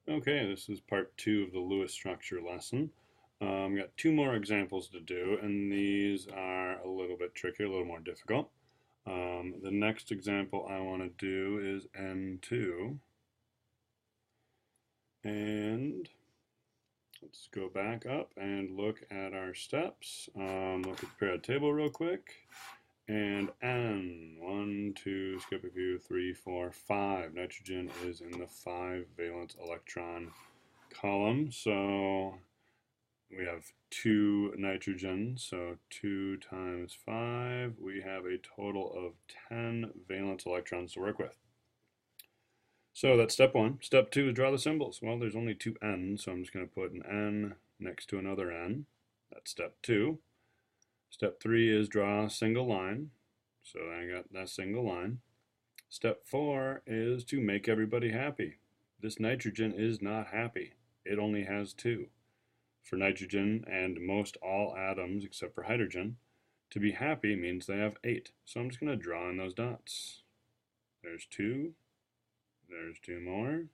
Okay, this is part 2 of the Lewis structure lesson. Got two more examples to do, and these are a little bit tricky, a little more difficult. The next example I want to do is N2, and let's go back up and look at our steps. Look at the periodic table real quick. And N, 1, 2, skip a few, 3, 4, 5. Nitrogen is in the 5 valence electron column, so we have 2 nitrogen, so 2 times 5, we have a total of 10 valence electrons to work with. So that's step 1. Step 2 is draw the symbols. Well, there's only 2 N's, so I'm just going to put an N next to another N. That's step 2. Step 3 is draw a single line. So I got that single line. Step 4 is to make everybody happy. This nitrogen is not happy. It only has 2. For nitrogen and most all atoms except for hydrogen, to be happy means they have 8. So I'm just going to draw in those dots. There's 2, there's 2 more,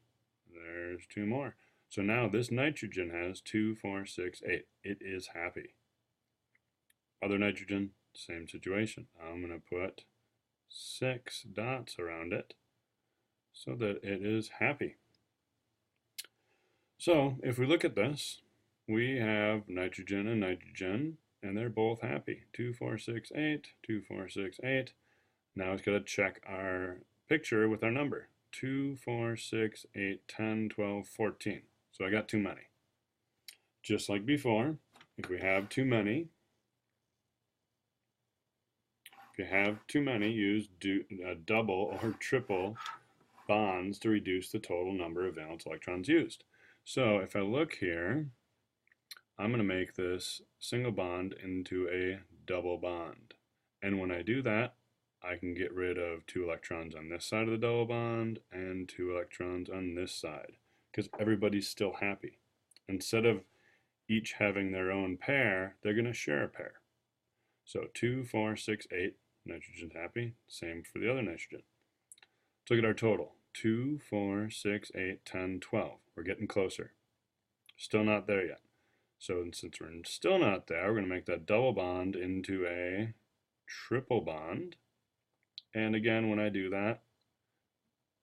there's 2 more. So now this nitrogen has 2, 4, 6, 8. It is happy. Other nitrogen, same situation. I'm going to put 6 dots around it so that it is happy. So if we look at this, we have nitrogen, and they're both happy. 2, 4, 6, 8, 2, 4, 6, 8. Now it's got to check our picture with our number. 2, 4, 6, 8, 10, 12, 14. So I got too many. Just like before, if we have too many, use double or triple bonds to reduce the total number of valence electrons used. So if I look here, I'm going to make this single bond into a double bond. And when I do that, I can get rid of 2 electrons on this side of the double bond and 2 electrons on this side, because everybody's still happy. Instead of each having their own pair, they're going to share a pair. So 2, 4, 6, 8, nitrogen's happy. Same for the other nitrogen. Let's look at our total. 2, 4, 6, 8, 10, 12. We're getting closer. Still not there yet. So since we're still not there, we're going to make that double bond into a triple bond. And again, when I do that,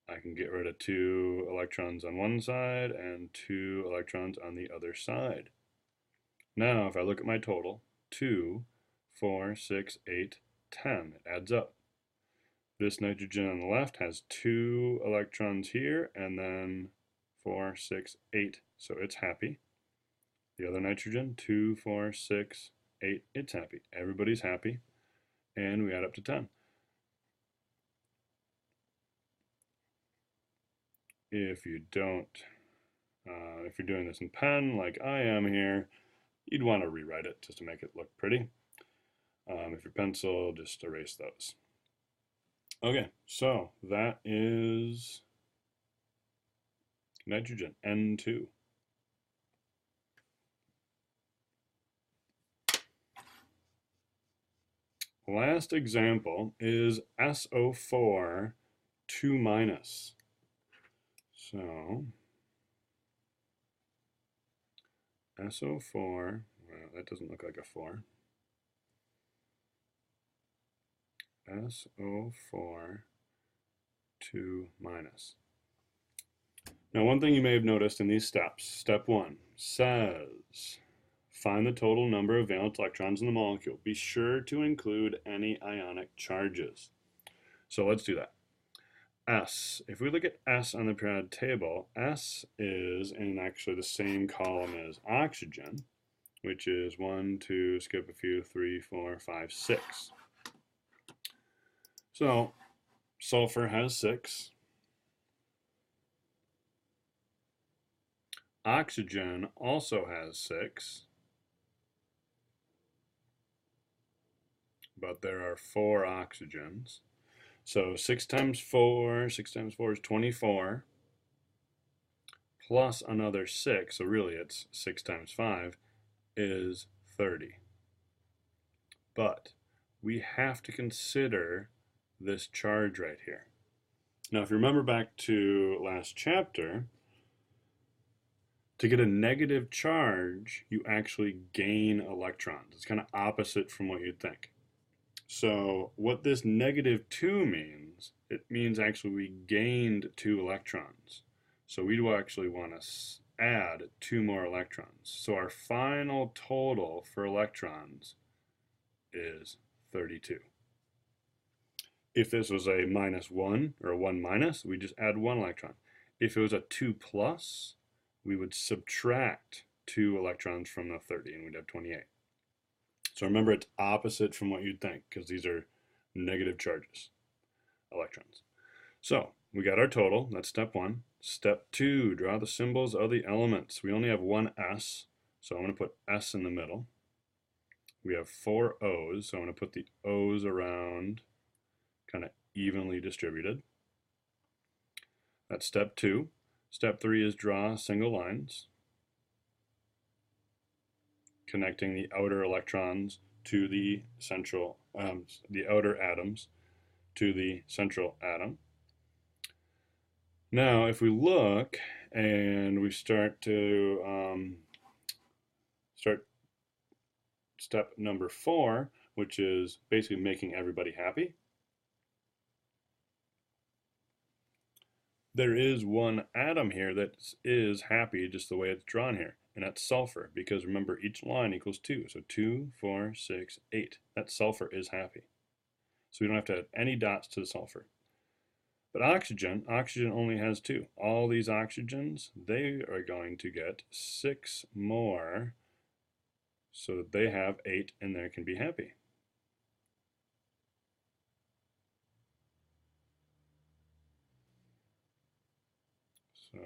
I can get rid of 2 electrons on one side and 2 electrons on the other side. Now, if I look at my total, 2, 4, 6, 8, 10, it adds up. This nitrogen on the left has 2 electrons here, and then 4, 6, 8, so it's happy. The other nitrogen, 2, 4, 6, 8, it's happy. Everybody's happy, and we add up to 10. If you don't, if you're doing this in pen like I am here, you'd want to rewrite it just to make it look pretty. If you're pencil, just erase those. Okay, so that is nitrogen, N2. Last example is SO4 2 minus. So SO4, well, that doesn't look like a 4. SO4 2 minus. Now, one thing you may have noticed in these steps, step 1 says, find the total number of valence electrons in the molecule. Be sure to include any ionic charges. So let's do that. S. If we look at S on the periodic table, S is in actually the same column as oxygen, which is 1, 2, skip a few, 3, 4, 5, 6. So sulfur has 6. Oxygen also has 6. But there are 4 oxygens. So 6 times 4 is 24, plus another 6, so really it's 6 times 5, is 30. But we have to consider this charge right here. Now, if you remember back to last chapter, To get a negative charge, you actually gain electrons. It's kind of opposite from what you'd think. So what this -2 means, it means actually we gained 2 electrons. So we do actually want to add 2 more electrons. So our final total for electrons is 32. If this was a -1 or a 1-, we just add 1 electron. If it was a 2+, we would subtract 2 electrons from the 30 and we'd have 28. So remember, it's opposite from what you'd think because these are negative charges, electrons. So we got our total. That's step 1. Step 2, draw the symbols of the elements. We only have one S, so I'm going to put S in the middle. We have 4 O's, so I'm going to put the O's around kind of evenly distributed. That's step 2. Step 3 is draw single lines, connecting the outer electrons to the central, the outer atoms to the central atom. Now, if we look and we start to start step number 4, which is basically making everybody happy. There is one atom here that is happy just the way it's drawn here, and that's sulfur, because remember each line equals 2, so 2, 4, 6, 8. That sulfur is happy. So we don't have to add any dots to the sulfur. But oxygen only has 2. All these oxygens, they are going to get 6 more so that they have 8 and they can be happy. So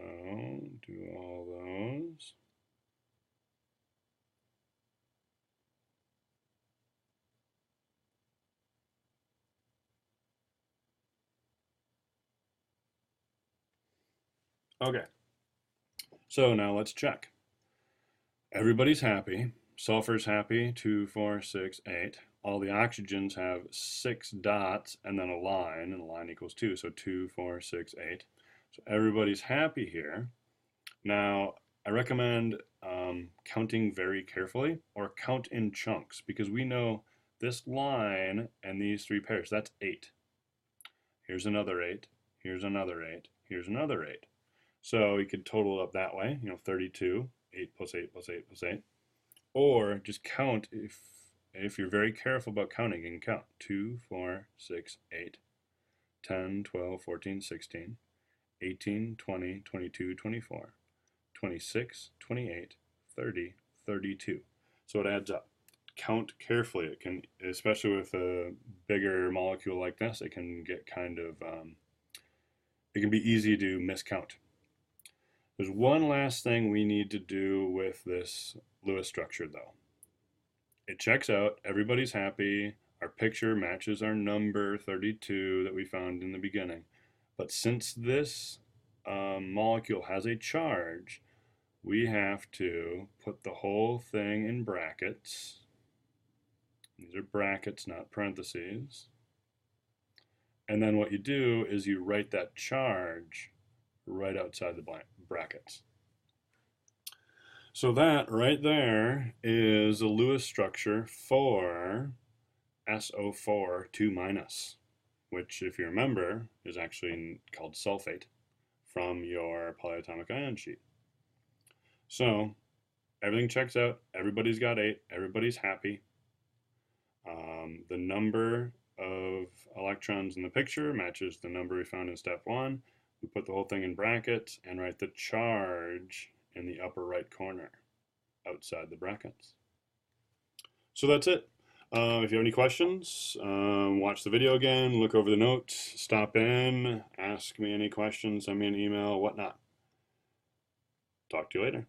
do all those. Okay, so now let's check. Everybody's happy. Sulfur's happy, 2, 4, 6, 8. All the oxygens have 6 dots and then a line, and a line equals 2, so 2, 4, 6, 8. So everybody's happy here. Now, I recommend counting very carefully, or count in chunks, because we know this line and these 3 pairs, that's 8. Here's another 8, here's another 8, here's another 8. So you could total it up that way, 32, 8 plus 8 plus 8 plus 8. Or just count, if you're very careful about counting, you can count 2, 4, 6, 8, 10, 12, 14, 16, 18, 20, 22, 24, 26, 28, 30, 32. So it adds up. Count carefully. It can, especially with a bigger molecule like this, it can get kind of, it can be easy to miscount. There's one last thing we need to do with this Lewis structure though. It checks out, everybody's happy, our picture matches our number 32 that we found in the beginning. But since this molecule has a charge, we have to put the whole thing in brackets. These are brackets, not parentheses. And then what you do is you write that charge right outside the brackets. So that right there is a Lewis structure for SO4 2-, which if you remember is actually called sulfate from your polyatomic ion sheet. So everything checks out, everybody's got 8, everybody's happy. The number of electrons in the picture matches the number we found in step 1. We put the whole thing in brackets and write the charge in the upper right corner outside the brackets. So that's it. If you have any questions, watch the video again, look over the notes, stop in, ask me any questions, send me an email, whatnot. Talk to you later.